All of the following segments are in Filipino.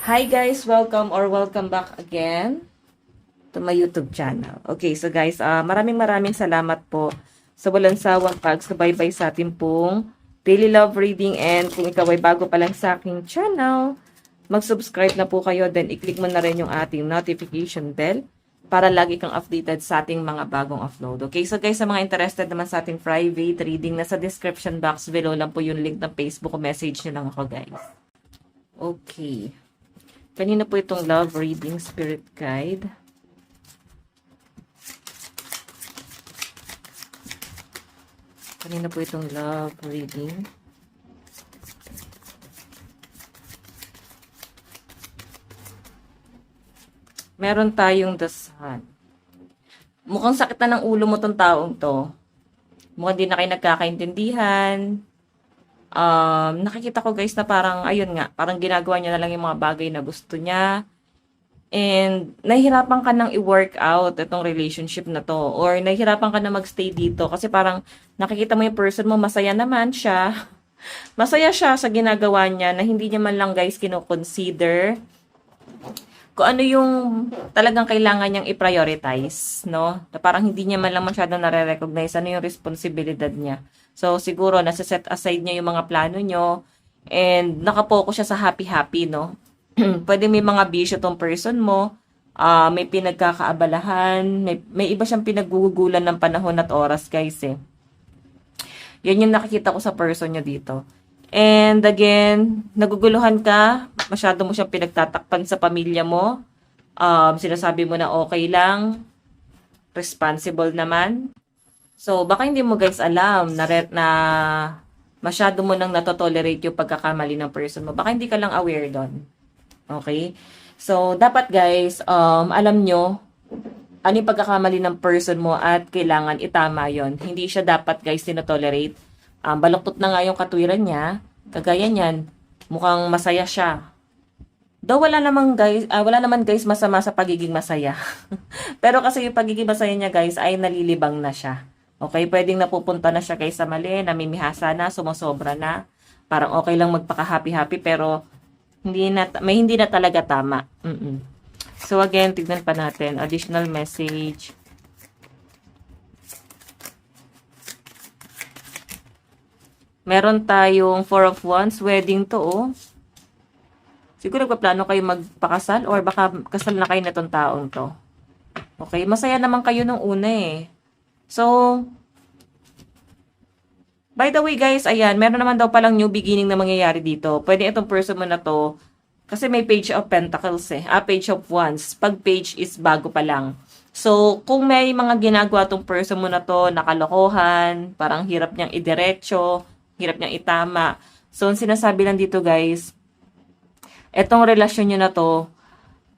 Hi guys! Welcome back again to my YouTube channel. Okay, so guys, maraming salamat po sa walang sawang pagsubaybay sa atin pong daily love reading, and kung ikaw ay bago pa lang sa aking channel, mag-subscribe na po kayo, then i-click mo na rin yung ating notification bell para lagi kang updated sa ating mga bagong upload. Okay, so guys, sa mga interested naman sa ating private reading, nasa description box below lang po yung link ng Facebook o message nyo lang ako guys. Okay. Kanina po itong love reading spirit guide. Kanina po itong love reading. Meron tayong the sun. Mukhang sakit na ng ulo mo tong taong to. Mukhang di na kayo nagkakaintindihan. Nakikita ko guys na parang, ayun nga, parang ginagawa niya na lang yung mga bagay na gusto niya. And, nahihirapan ka nang i-work out itong relationship na to. Or, nahihirapan ka na magstay dito. Kasi parang, nakikita mo yung person mo, masaya naman siya. Masaya siya sa ginagawa niya na hindi niya man lang guys kino-consider kung ano yung talagang kailangan niyang i-prioritize, no? Na parang hindi niya man lang masyadong nare-recognize ano yung responsibilidad niya. So, siguro, nasa-set aside niya yung mga plano niyo and nakapokus siya sa happy-happy, no? Pwede may mga bisyo tong person mo, may pinagkakaabalahan, may iba siyang pinagugugulan ng panahon at oras, guys, eh. Yan yung nakikita ko sa person niya dito. And again, naguguluhan ka, masyado mo siyang pinagtatakpan sa pamilya mo, sinasabi mo na okay lang, responsible naman. So, baka hindi mo guys alam na masyado mo nang natotolerate yung pagkakamali ng person mo. Baka hindi ka lang aware doon. Okay? So, dapat guys, alam nyo, ano yung pagkakamali ng person mo at kailangan itama yon. Hindi siya dapat guys tinotolerate. Baluktot na nga yung katwiran niya. Kagaya niyan, mukhang masaya siya. Though wala naman guys masama sa pagiging masaya. Pero kasi yung pagiging masaya niya guys ay nalilibang na siya. Okay, pwedeng napupunta na siya guys sa mali, namimihasa na, sumosobra na. Parang okay lang magpaka-happy-happy pero may hindi na talaga tama. So again, tignan pa natin. Additional message. Meron tayong 4 of Wands, wedding to, oh. Siguro nagpaplano kayo magpakasal or baka kasal na kayo na tong taong to. Okay, masaya naman kayo nung una eh. So, by the way guys, ayan, meron naman daw palang new beginning na mangyayari dito. Pwede itong person mo na to, kasi may page of pentacles eh. Page of wands. Pag page is bago pa lang. So, kung may mga ginagawa tong person mo na to, nakalokohan, parang hirap niyang idiretso, hirap niyang itama. So, ang sinasabi lang dito guys, etong relasyon niyo na to,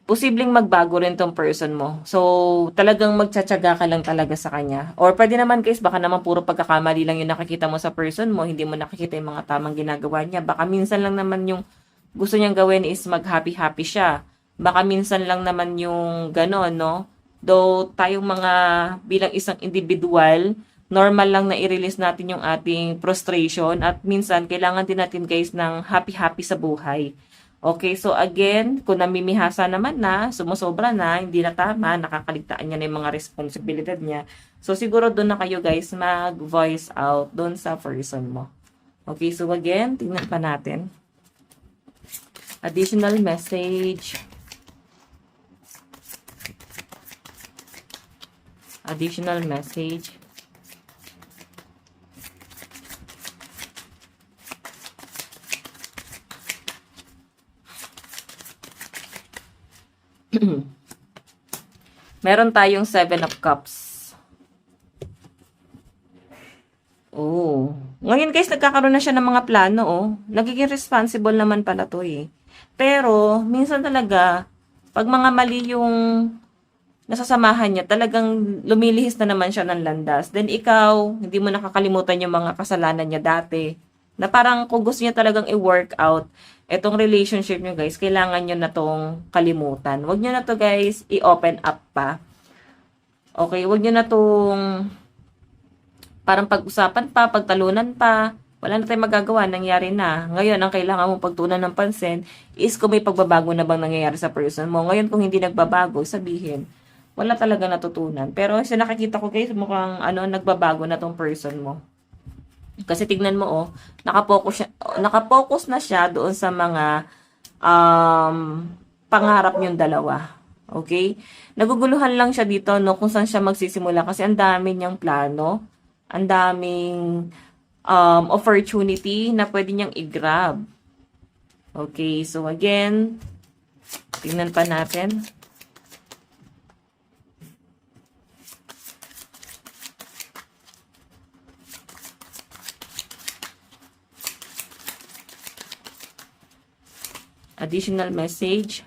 posibleng magbago rin tong person mo. So, talagang magtsatsaga ka lang talaga sa kanya. Or pwede naman guys, baka naman puro pagkakamali lang yung nakikita mo sa person mo, hindi mo nakikita yung mga tamang ginagawa niya. Baka minsan lang naman yung gusto niyang gawin is mag-happy-happy siya. Baka minsan lang naman yung gano'n, no? Though tayong mga bilang isang individual, normal lang na i-release natin yung ating frustration at minsan kailangan din natin guys ng happy-happy sa buhay. Okay, so again, kung namimihasa naman na, sumusobra na, hindi na tama, nakakaligtaan niya na yung mga responsibilidad niya. So, siguro doon na kayo guys mag-voice out doon sa person mo. Okay, so again, tingnan pa natin. Additional message. Additional message. Meron tayong 7 of Cups. Oh. Ngayon guys, nagkakaroon na siya ng mga plano, oh. Nagiging responsible naman pala to, eh. Pero, minsan talaga, pag mga mali yung nasasamahan niya, talagang lumilihis na naman siya ng landas. Then ikaw, hindi mo nakakalimutan yung mga kasalanan niya dati. Na parang kung gusto niya talagang i-work out etong relationship niyo guys, kailangan niyo na tong kalimutan. Huwag niyo na to guys i-open up pa. Okay, huwag niyo na tong Parang pag-usapan pa, pagtalunan pa, wala na tayong magagawa, nangyari na. Ngayon, ang kailangan mong pagtuunan ng pansin is kung may pagbabago na bang nangyayari sa person mo. Ngayon, kung hindi nagbabago, sabihin, wala talaga natutunan. Pero sa nakikita ko guys, mukhang nagbabago na tong person mo. Kasi tignan mo nakapokus na siya doon sa mga pangarap niyong dalawa. Okay? Naguguluhan lang siya dito no kung saan siya magsisimula kasi ang dami niyang plano, ang daming opportunity na pwede niyang i-grab. Okay, so again, tingnan pa natin. Additional message.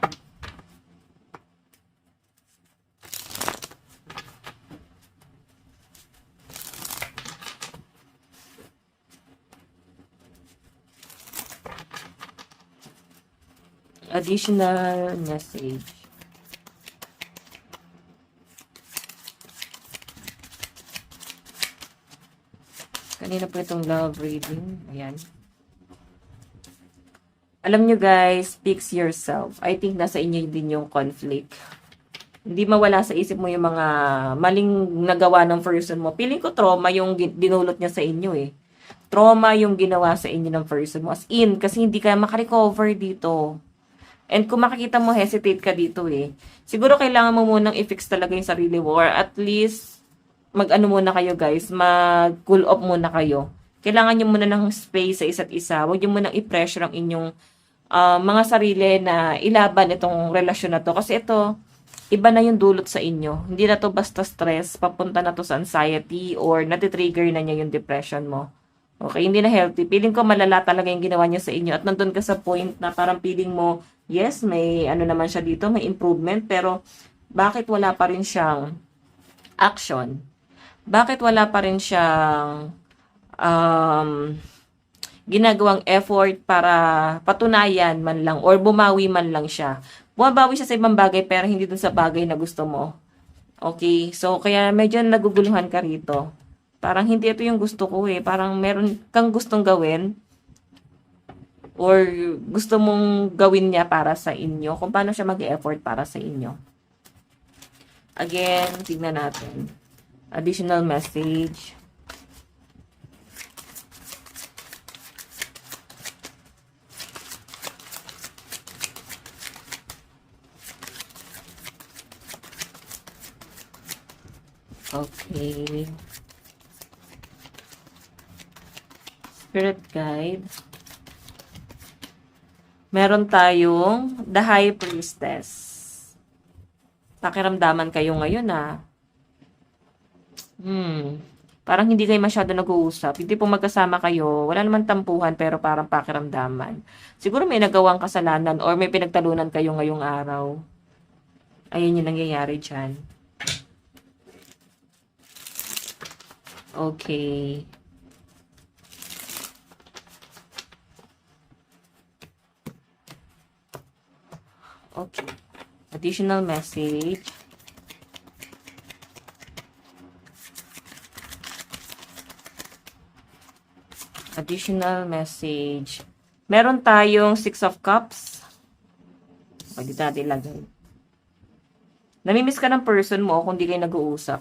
Additional message. Kanina po itong love reading. Ayan. Alam nyo guys, fix yourself. I think nasa inyo din yung conflict. Hindi mawala sa isip mo yung mga maling nagawa ng person mo. Feeling ko trauma yung dinulot niya sa inyo eh. Trauma yung ginawa sa inyo ng person mo. As in, kasi hindi ka makarecover dito. And kung makikita mo, hesitate ka dito eh. Siguro kailangan mo munang i-fix talaga yung sarili mo. Or at least, mag-ano muna kayo guys, mag-cool off muna kayo. Kailangan nyo muna ng space sa isa't isa. Huwag nyo munang i-pressure ang inyong mga sarili na ilaban itong relasyon na to. Kasi ito, iba na yung dulot sa inyo. Hindi na to basta stress, papunta na to sa anxiety or natitrigger na niya yung depression mo. Okay, hindi na healthy. Feeling ko malala talaga yung ginawa niya sa inyo at nandun ka sa point na parang feeling mo, yes, may ano naman siya dito, may improvement, pero bakit wala pa rin siyang action? Bakit wala pa rin siyang ginagawang effort para patunayan man lang or bumawi man lang siya? Bumabawi siya sa ibang bagay pero hindi dun sa bagay na gusto mo. Okay, so kaya medyo naguguluhan ka rito. Parang hindi ito yung gusto ko eh. Parang meron kang gustong gawin or gusto mong gawin niya para sa inyo. Kung paano siya mag-effort para sa inyo. Again, tignan natin. Additional message. Okay. Spirit guide. Meron tayong The High Priestess. Pakiramdaman kayo ngayon Parang hindi kayo masyado nag-uusap. Hindi po magkasama kayo. Wala naman tampuhan pero parang pakiramdaman. Siguro may nagawang kasalanan or may pinagtalunan kayo ngayong araw. Ayun yung nangyayari dyan. Okay. Okay. Additional message. Additional message. Meron tayong 6 of Cups. Pwede natin ilagay. Namimiss ka ng person mo kung di kayo nag-uusap.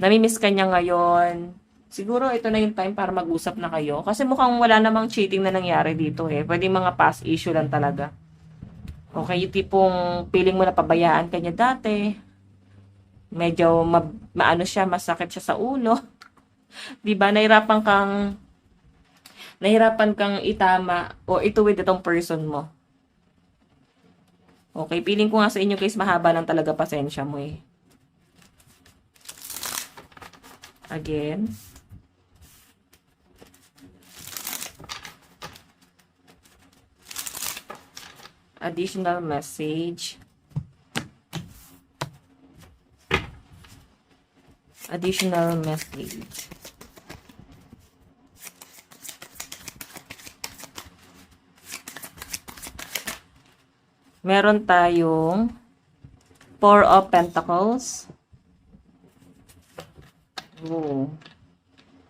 Namimiss ka niya ngayon. Siguro ito na yung time para mag-usap na kayo. Kasi mukhang wala namang cheating na nangyari dito eh. Pwede mga past issue lang talaga. Okay, yung tipong feeling mo na pabayaan ka niya dati. Medyo maano siya, masakit siya sa ulo. 'Di ba? Nahirapan kang itama o ituwid itong person mo. Okay, feeling ko nga sa inyo guys, mahaba lang talaga pasensya mo eh. Again. Additional message. Additional message. Meron tayong 4 of Pentacles. Oo.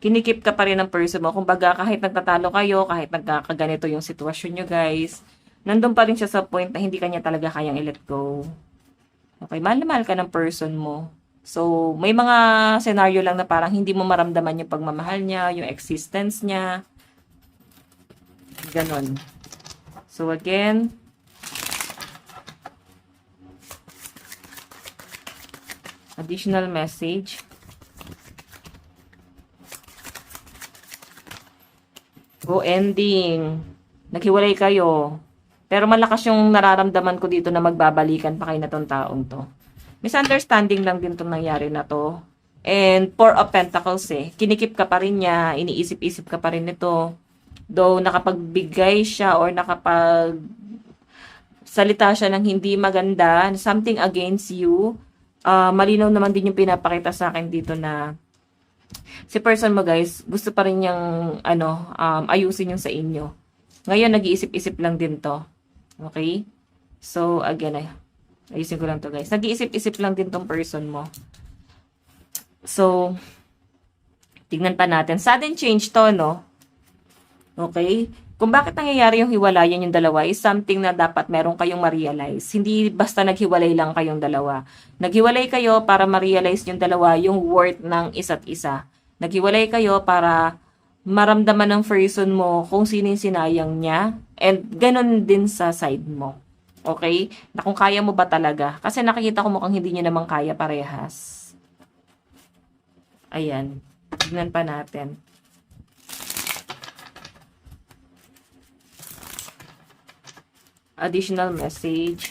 Kinikip ka pa rin ng person mo. Kumbaga, kahit nagtatalo kayo, kahit nagkakaganito yung sitwasyon nyo, guys, nandun pa rin siya sa point na hindi kanya talaga kayang i-let go. Okay, mahal na mahal ka ng person mo. So, may mga scenario lang na parang hindi mo maramdaman yung pagmamahal niya, yung existence niya. Ganon. So, again, additional message. Go ending. Naghiwalay kayo. Pero malakas yung nararamdaman ko dito na magbabalikan pa kayo na tong taong to. Misunderstanding lang din itong nangyari na to. And Four of Pentacles kinikip ka pa rin niya, iniisip-isip ka pa rin nito. Though nakapagbigay siya or salita siya ng hindi maganda, something against you, malinaw naman din yung pinapakita sa akin dito na si person mo, guys, gusto pa rin niyang ayusin yung sa inyo. Ngayon, nag-iisip-isip lang din to. Okay? So, again, ayusin ko lang to, guys. Nag-iisip-isip lang din tong person mo. So, tignan pa natin. Sudden change to, no? Okay? Kung bakit nangyayari yung hiwalayan yung dalawa is something na dapat meron kayong ma-realize. Hindi basta naghiwalay lang kayong dalawa. Naghiwalay kayo para ma-realize yung dalawa yung worth ng isa't isa. Naghiwalay kayo para maramdaman ng person mo kung sino yung sinayang niya. And ganun din sa side mo. Okay? Na kung kaya mo ba talaga. Kasi nakikita ko mukhang hindi niya naman kaya parehas. Ayan. Tignan pa natin. Additional message.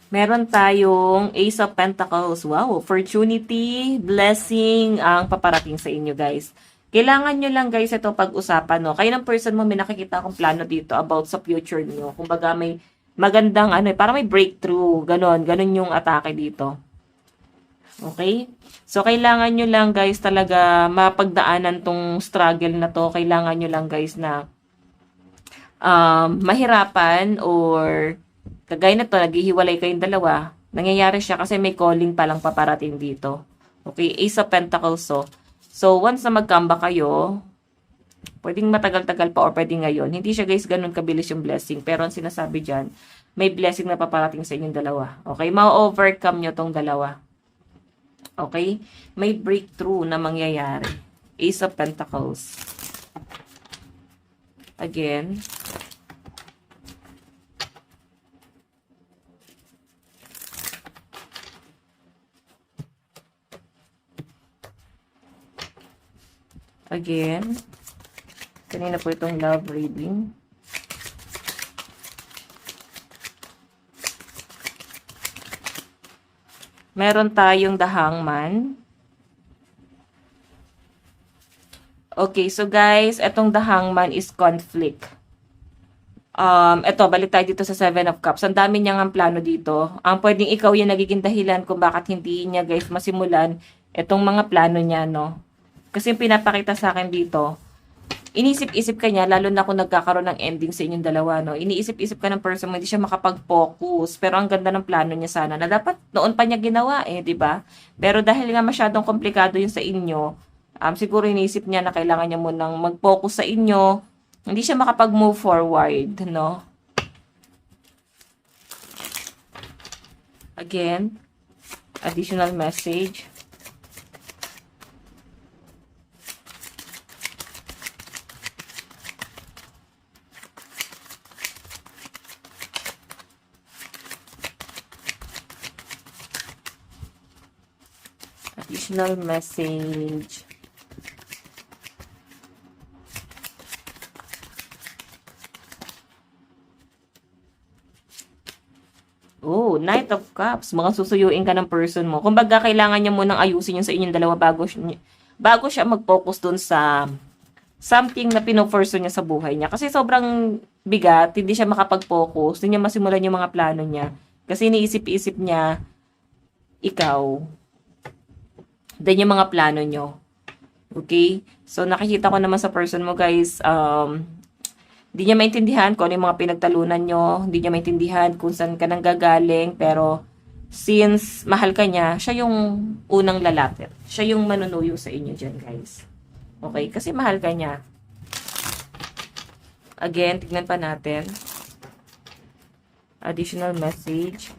Meron tayong Ace of Pentacles. Wow, opportunity, blessing ang paparating sa inyo, guys. Kailangan nyo lang, guys, ito pag-usapan, no? Kayo ng person mo, may nakikita akong plano dito about sa future niyo. Kumbaga, may magandang para may breakthrough, ganon yung atake dito. Okay? So, kailangan nyo lang, guys, talaga mapagdaanan tong struggle na to. Kailangan nyo lang, guys, na mahirapan or kagaya na to, naghihiwalay kayong dalawa. Nangyayari siya kasi may calling palang paparating dito. Okay? Ace of Pentacles, so once na mag-comeback kayo, pwedeng matagal-tagal pa or pwedeng ngayon. Hindi siya, guys, ganun kabilis yung blessing. Pero ang sinasabi dyan, may blessing na paparating sa inyong dalawa. Okay? Ma-overcome nyo tong dalawa. Okay? May breakthrough na mangyayari. Ace of Pentacles. Again. Again. Kanina po itong love reading. Meron tayong The Hangman. Okay, so guys, etong The Hangman is conflict. Ito, balik tayo dito sa Seven of Cups. Ang dami niyang ang plano dito. Ang pwedeng ikaw yung nagiging dahilan kung bakit hindi niya, guys, masimulan itong mga plano niya, no? Kasi yung pinapakita sa akin dito, inisip-isip ka niya, lalo na kung nagkakaroon ng ending sa inyong dalawa, no? Iniisip-isip ka ng person mo, hindi siya makapag-focus. Pero ang ganda ng plano niya sana, na dapat noon pa niya ginawa, di ba? Pero dahil nga masyadong komplikado yun sa inyo, siguro iniisip niya na kailangan niya munang mag-focus sa inyo, hindi siya makapag-move forward, no? Again, additional message. Additional message. Oh, Knight of Cups. Mga susuyuin ka ng person mo. Kumbaga, kailangan niya munang ayusin yung sa inyong dalawa bago siya mag-focus dun sa something na pinoforso niya sa buhay niya. Kasi sobrang bigat, hindi siya makapag-focus, hindi niya masimulan yung mga plano niya. Kasi iniisip-isip niya, ikaw, then yung mga plano nyo. Okay? So, nakikita ko naman sa person mo, guys, hindi niya maintindihan kung ano yung mga pinagtalunan nyo, hindi niya maintindihan kung saan ka nang gagaling, pero since mahal ka niya, siya yung unang lalapit. Siya yung manunuyo sa inyo dyan, guys. Okay? Kasi mahal ka niya. Again, tignan pa natin. Additional message.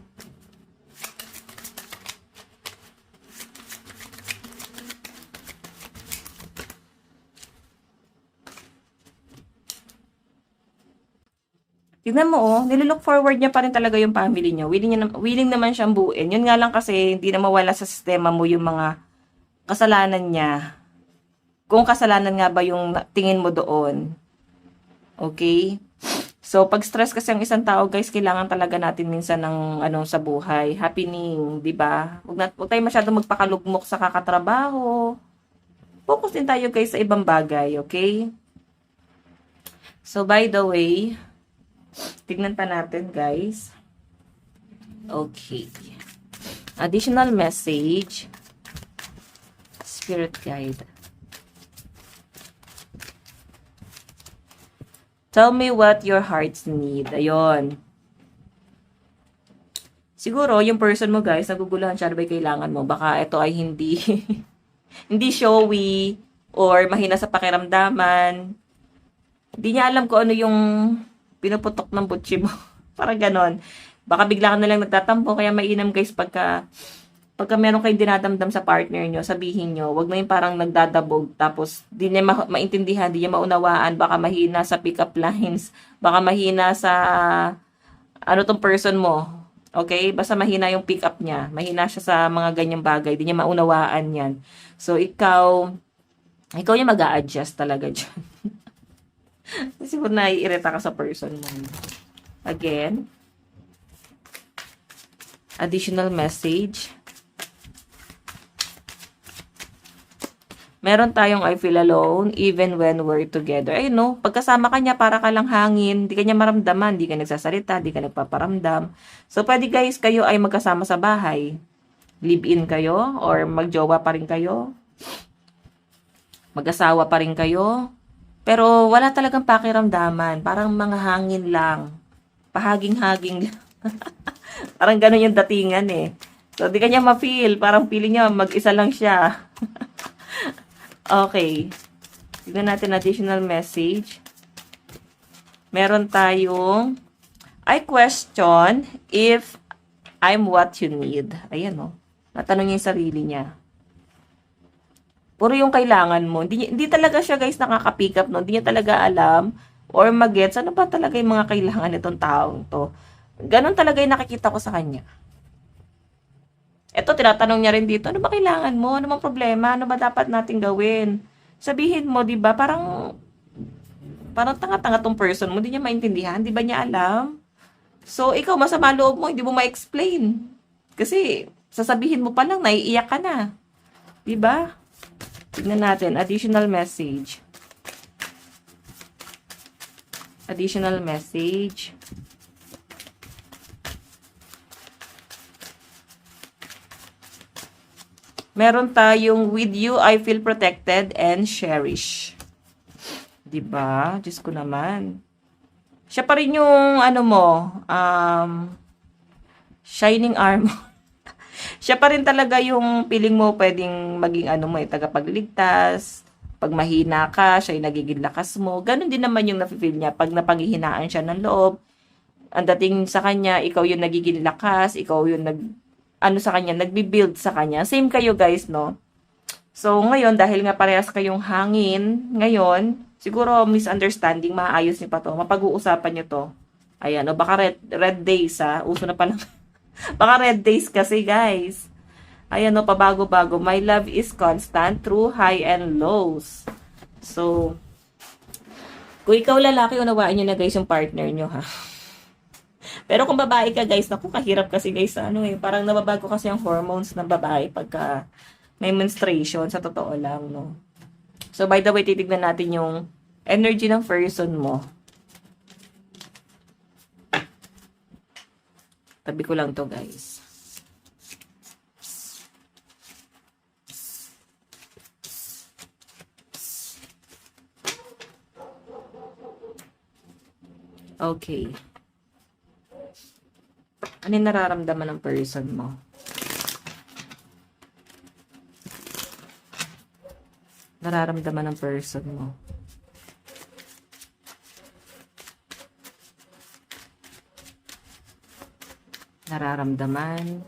Tignan mo, oh, nilook forward niya pa rin talaga yung family niya. Willing naman siyang buuin. Yun nga lang kasi, hindi na mawala sa sistema mo yung mga kasalanan niya. Kung kasalanan nga ba yung tingin mo doon. Okay? So, pag stress kasi ang isang tao, guys, kailangan talaga natin minsan ng ano sa buhay, happening, 'di ba? Wag tayo masyadong magpakalugmok sa kakatrabaho. Focus din tayo, guys, sa ibang bagay, okay? So, by the way, tignan pa natin, guys. Okay. Additional message. Spirit guide. Tell me what your hearts need. Ayun. Siguro, yung person mo, guys, naguguluhan siya, ano ba yung kailangan mo? Baka ito ay hindi, hindi showy, or mahina sa pakiramdaman. Hindi niya alam kung ano yung pinuputok ng butchi mo. Parang ganon. Baka bigla ka na lang nagtatampo, kaya mainam, guys, pagka meron kayong dinadamdam sa partner nyo, sabihin nyo, wag na yung parang nagdadabog, tapos di niya maintindihan, di niya maunawaan, baka mahina sa pick-up lines, baka mahina sa, ano tong person mo, okay? Basta mahina yung pick-up niya, mahina siya sa mga ganyang bagay, di niya maunawaan yan. So, ikaw yung mag-a-adjust talaga dyan. Siguro naiirita ka sa person mo. Again, additional message. Meron tayong I feel alone even when we're together. Ay no, pagkasama ka niya para ka lang hangin, di ka niya maramdaman, di ka nagsasalita, di ka nagpaparamdam. So pwede, guys, kayo ay magkasama sa bahay. Live-in kayo or magjowa pa rin kayo. Mag-asawa pa rin kayo. Pero wala talagang pakiramdaman, parang mga hangin lang. Pahaging-haging lang. Parang ganun yung datingan eh. So di ka niya ma-feel, parang feeling niya mag-isa lang siya. Okay. Tignan natin additional message. Meron tayong, I question if I'm what you need. Ayan, oh. Natanong niya yung sarili niya. Puro yung kailangan mo. Hindi talaga siya, guys, nakaka-pick up, no? Hindi niya talaga alam or mag-gets ano ba talaga yung mga kailangan nitong taong to. Ganon talaga yung nakikita ko sa kanya. Ito, tinatanong niya rin dito, ano ba kailangan mo? Ano bang problema? Ano ba dapat natin gawin? Sabihin mo, di ba, parang tanga-tanga tong person mo, hindi niya maintindihan, di ba niya alam? So, ikaw, masama loob mo, hindi mo ma-explain. Kasi, sasabihin mo pa lang, naiiyak ka na. Di ba? Tignan natin, additional message. Additional message. Meron tayong with you, I feel protected and cherished. Diba? Diyos ko naman. Siya pa rin yung, ano mo, shining armor. Siya pa rin talaga yung feeling mo pwedeng maging, ano mo, tagapagligtas. Pag mahina ka, siya yung nagiging lakas mo. Ganon din naman yung nafe-feel niya. Pag napanghihinaan siya ng loob, ang dating sa kanya, ikaw yung nagiging lakas, ikaw yung sa kanya, nagbi-build sa kanya. Same kayo, guys, no? So, ngayon, dahil nga parehas kayong hangin, ngayon, siguro misunderstanding, maayos niyo pa to. Mapag-uusapan niyo to. Ayan, o baka red days, ha? Uso na pala. Baka red days kasi, guys. Ayan, o, pabago-bago. My love is constant through high and lows. So, kung ikaw lalaki, unawaan niyo na, guys, yung partner niyo, ha? Pero kung babae ka, guys, naku, kahirap kasi, guys, parang nababago kasi ang hormones ng babae pagka may menstruation, sa totoo lang, no? So, by the way, titignan natin yung energy ng person mo. Tabi ko lang to, guys. Okay. Ano yung nararamdaman ng person mo? Nararamdaman ng person mo. Nararamdaman.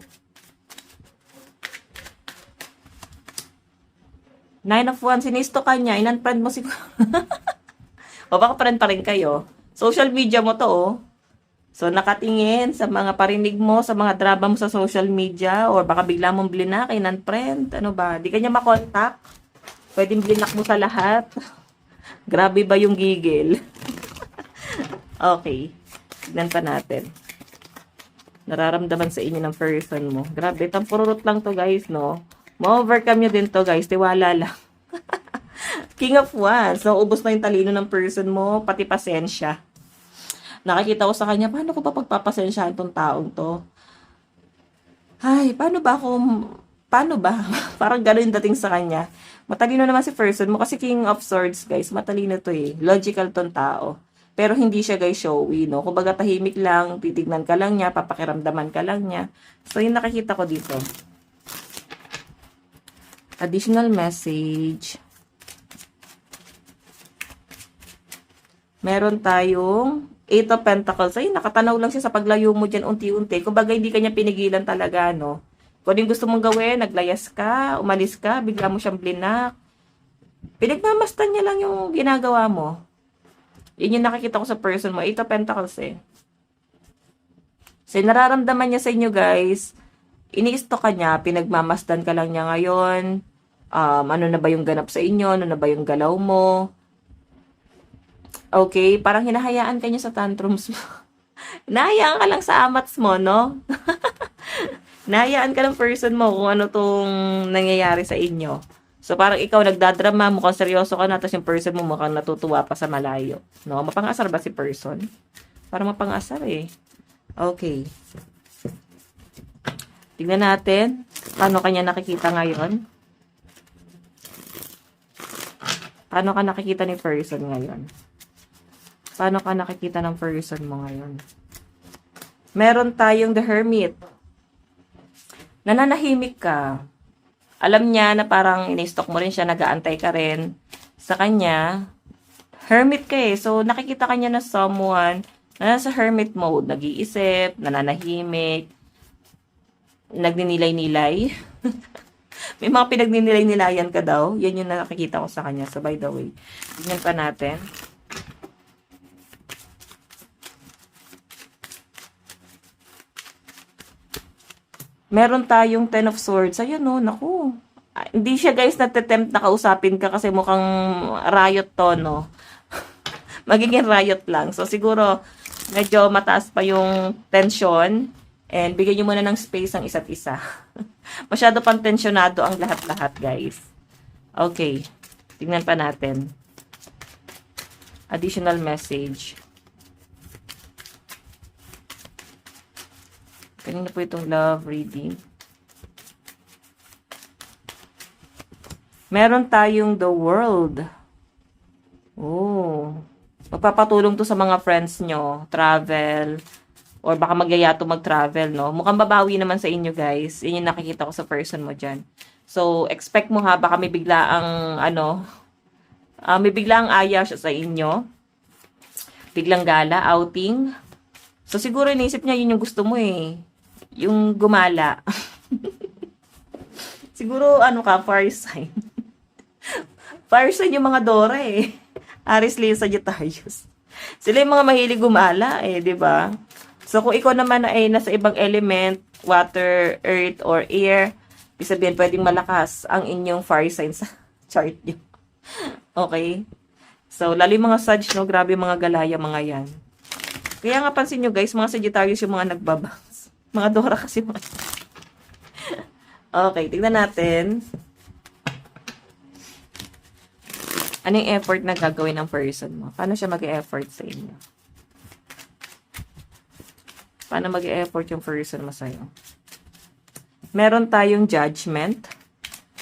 9 of Wands, sinisto ka niya, in-unfriend mo siguro. O baka friend pa rin kayo. Social media mo to, oh. So, nakatingin sa mga parinig mo, sa mga drama mo sa social media, or baka bigla mong blinak, in-unfriend. Ano ba? Di ka niya makontak. Pwedeng blinak mo sa lahat. Grabe ba yung gigil? Okay. Tignan pa natin. Nararamdaman sa inyo ng person mo. Grabe, tampururot lang to guys, no? Ma-overcome nyo din to guys. Tiwala lang. King of Wands. So, ubos na yung talino ng person mo, pati pasensya. Nakikita ko sa kanya, paano ko ba pagpapasensyahan tong taong to? Ay, paano ba? Parang gano'n yung dating sa kanya. Matalino naman si person mo kasi King of Swords, guys. Matalino to eh. Logical tong tao. Pero hindi siya guys showy, no? Kumbaga tahimik lang, titignan ka lang niya, papakiramdaman ka lang niya. So, yung nakikita ko dito. Additional message. Meron tayong 8 of Pentacles. Ay, nakatanaw lang siya sa paglayo mo dyan unti-unti. Kumbaga, hindi kanya pinigilan talaga, no? Kung yung gusto mong gawin, naglayas ka, umalis ka, bigla mo siyang blinak. Pinagmamastan niya lang yung ginagawa mo. Yun yung nakikita ko sa person mo. 8 of Pentacles eh. So, nararamdaman niya sa inyo, guys. Ini-stalk ka niya, pinagmamasdan ka lang niya ngayon. Ano na ba yung ganap sa inyo? Ano na ba yung galaw mo? Okay, parang hinahayaan ka niya sa tantrums mo. Hinahayaan ka lang sa amats mo, no? Hinahayaan ka ng person mo kung ano tong nangyayari sa inyo. So, parang ikaw nagdadrama, mukhang seryoso ka na, tapos yung person mo mukhang natutuwa pa sa malayo. No? Mapang-asar ba si person? Parang mapang-asar eh. Okay. Tingnan natin. Paano kanya nakikita ngayon? Paano ka nakikita ni person ngayon? Paano ka nakikita ng person mo ngayon? Meron tayong The Hermit. Nananahimik ka. Alam niya na parang ini-stalk mo rin siya, nag-aantay ka rin sa kanya. Hermit ka eh. So, nakikita ka niya na someone na nasa hermit mode. Nag-iisip, nananahimik, nagninilay-nilay. May mga pinagninilay-nilayan ka daw. Yan yung nakikita ko sa kanya. So, by the way, tignan pa natin. Meron tayong 10 of Swords. Ayun, no, naku. Hindi siya, guys, natatempt na kausapin ka kasi mukhang riot to, no? Magiging riot lang. So, siguro, medyo mataas pa yung tension. And, bigyan nyo muna ng space ang isa't isa. Masyado pang tensyonado ang lahat-lahat, guys. Okay. Tingnan pa natin. Additional message. Kanina po itong love reading. Meron tayong the world. Oh. Magpapatulong to sa mga friends nyo. Travel. Or baka magyayato mag-travel, no? Mukhang babawi naman sa inyo, guys. Yun yung nakikita ko sa person mo dyan. So, expect mo ha, baka may biglaang, may biglaang aya siya sa inyo. Biglang gala, outing. So, siguro inisip niya yun yung gusto mo eh. Yung gumala. Siguro, fire sign. Fire sign yung mga Dora eh. Aries, Leo, Sagittarius. Sila yung mga mahilig gumala eh, di ba? So, kung ikaw naman ay nasa ibang element, water, earth, or air, ibig sabihin, pwedeng malakas ang inyong fire sign sa chart nyo. Okay? So, lalo yung mga Sag, no? Grabe yung mga galaya, mga yan. Kaya nga pansin nyo, guys, mga Sagittarius yung mga nagbabangs. Mga Dora kasi mga... Okay, tignan natin. Ano yung effort na gagawin ng person mo? Paano siya mag-e-effort sa inyo? Paano mag-e-effort yung person mo sa'yo? Meron tayong judgment.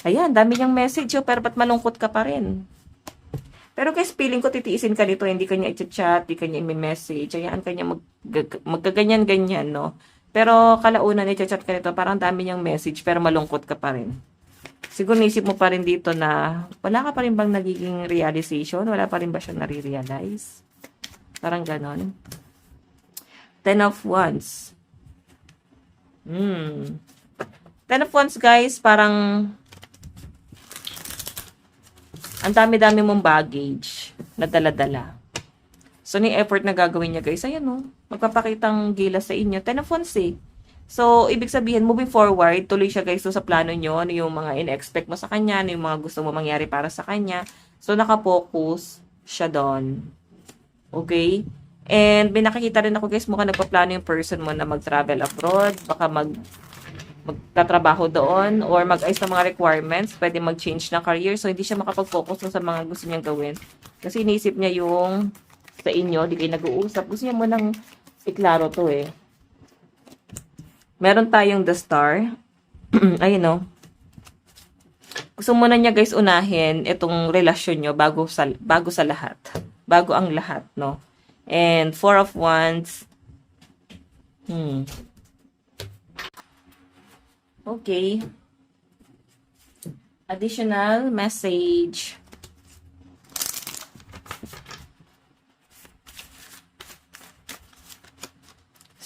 Ayan, dami niyang message, pero ba't malungkot ka pa rin? Pero guys, feeling ko titiisin ka nito, hindi kanya i-chat, hindi kanya i-message, hayaan kanya magkaganyan-ganyan, no? Pero kalaunan i-chat ka nito, parang dami niyang message, pero malungkot ka pa rin. Siguro naisip mo pa rin dito na wala ka pa rin bang nagiging realization? Wala pa rin ba siya nare-realize? Parang ganon. Ten of Wands. Ten of Wands, guys, parang ang dami-dami mong baggage na dala-dala. So, yung effort na gagawin niya, guys, ayan, no? Magpapakitang gilas sa inyo. Ten of Wands, eh. So, ibig sabihin, moving forward, tuloy siya, guys, sa plano nyo. Ano yung mga in-expect mo sa kanya, ano yung mga gusto mo mangyari para sa kanya. So, nakapokus siya doon. Okay? And, may nakikita rin ako, guys, mukhang nagpaplano yung person mo na mag-travel abroad. Baka magtatrabaho doon or mag-ayos ng mga requirements, pwede mag-change ng career. So, hindi siya makapag-focus sa mga gusto niyang gawin. Kasi iniisip niya yung sa inyo, di kayo nag-uusap. Gusto niya mo nang iklaro to eh. Meron tayong the star. Ayun no. Gusto mo na niya guys unahin itong relasyon nyo bago sa lahat. Bago ang lahat, no? And Four of Wands. Okay. Additional message.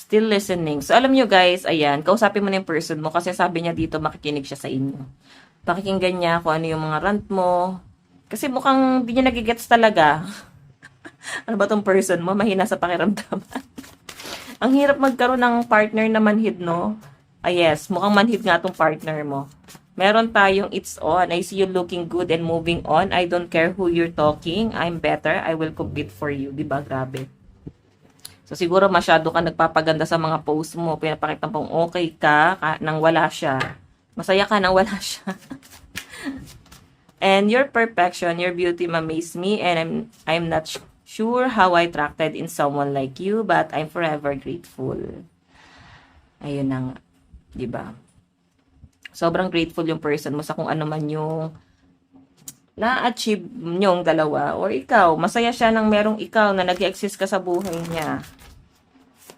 Still listening. So, alam nyo guys, ayan, kausapin mo na yung person mo kasi sabi niya dito makikinig siya sa inyo. Pakikinggan niya kung ano yung mga rant mo. Kasi mukhang di niya nagigets talaga. Ano ba tong person mo? Mahina sa pakiramdam. Ang hirap magkaroon ng partner na manhid, no? Ah, yes. Mukhang manhid nga tong partner mo. Meron tayong it's on. I see you looking good and moving on. I don't care who you're talking. I'm better. I will compete for you. Diba? Grabe. So, siguro masyado ka nagpapaganda sa mga post mo. Pinapakita pong okay ka nang wala siya. Masaya ka nang wala siya. And your perfection, your beauty amaze me. And I'm not sure how I attracted in someone like you. But I'm forever grateful. Ayun na nga. Diba? Sobrang grateful yung person mo sa kung ano man yung na-achieve nyong dalawa. Or ikaw, masaya siya nang merong ikaw na nag-exist ka sa buhay niya.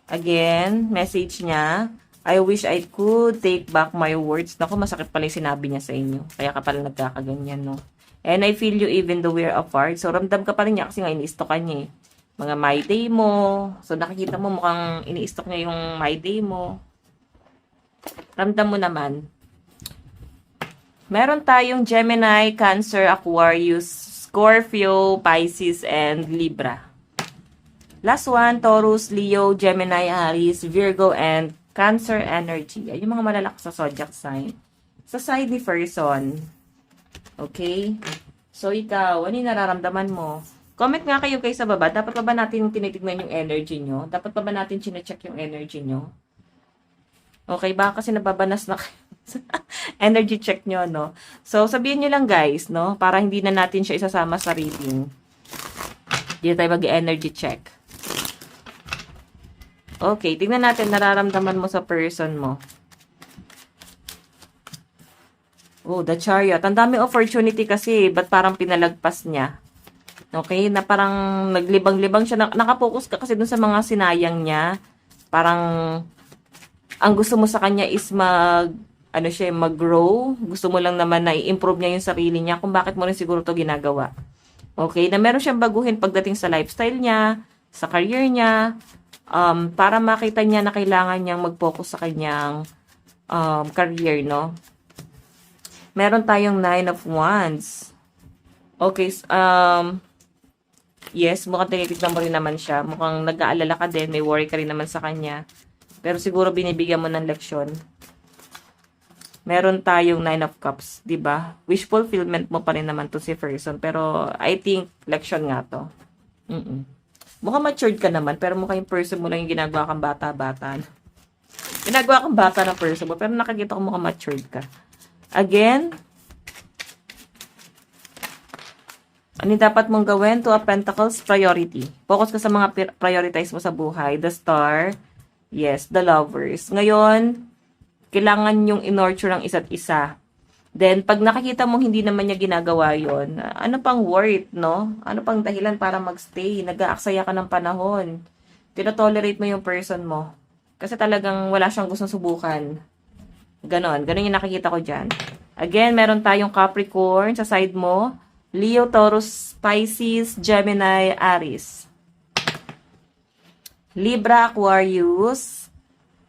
Again, message niya, I wish I could take back my words. Naku, masakit pala yung sinabi niya sa inyo. Kaya ka pala nagkakaganyan, no? And I feel you even though we're apart. So, ramdam ka pa rin niya kasi nga ini-stalk ka niya eh. Mga my day mo. So, nakikita mo mukhang ini-stalk niya yung my day mo. Ramdam mo naman. Meron tayong Gemini, Cancer, Aquarius, Scorpio, Pisces, and Libra. Last one, Taurus, Leo, Gemini, Aries, Virgo, and Cancer energy. Ay, yung mga malalakas sa zodiac sign. Sa side ni person. Okay? So, ikaw, ano yung nararamdaman mo? Comment nga kayo sa baba. Dapat pa ba natin tinitignan yung energy nyo? Dapat pa ba natin chinecheck yung energy nyo? Okay, baka kasi nababanas na energy check nyo, no? So, sabihin nyo lang, guys, no? Para hindi na natin siya isasama sa reading. Dito tayo mag-energy check. Okay, tingnan natin, nararamdaman mo sa person mo. Oh, the Chariot. Ang daming opportunity kasi, ba't parang pinalagpas niya? Okay, na parang naglibang-libang siya. Nakapokus ka kasi dun sa mga sinayang niya. Parang ang gusto mo sa kanya is mag-grow. Gusto mo lang naman na i-improve niya yung sarili niya kung bakit mo rin siguro to ginagawa. Okay, na meron siyang baguhin pagdating sa lifestyle niya, sa career niya, para makita niya na kailangan niyang mag-focus sa kanyang career, no? Meron tayong Nine of Wands. Okay, yes, mukhang tinitignan mo rin naman siya. Mukhang nag-aalala ka din, may worry ka rin naman sa kanya. Pero siguro binibigyan mo ng leksyon. Meron tayong Nine of Cups, 'di ba? Wish fulfillment mo pa rin naman to si person, pero I think leksyon nga to. Mukhang matured ka naman, pero mukhang yung person mo lang yung ginagawa kang bata-bata. Ginagawa kang bata na person mo, pero nakikita ko mukhang matured ka. Again, ano dapat mong gawin? Two of Pentacles, priority. Focus ka sa mga prioritize mo sa buhay. The Star, yes, the Lovers. Ngayon, kailangan yung in-nurture ang isa't isa. Then, pag nakikita mong hindi naman niya ginagawa yon, ano pang worth, no? Ano pang dahilan para magstay? Nag-aaksaya ka ng panahon. Tinotolerate mo yung person mo. Kasi talagang wala siyang gustong subukan. Ganon. Ganon yung nakikita ko dyan. Again, meron tayong Capricorn sa side mo. Leo, Taurus, Pisces, Gemini, Aries. Libra, Aquarius,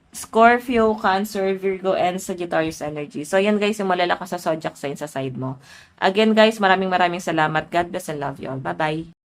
Scorpio, Cancer, Virgo, and Sagittarius energy. So, yan guys, yung malalakas sa zodiac sign sa side mo. Again guys, maraming salamat. God bless and love you all. Bye-bye.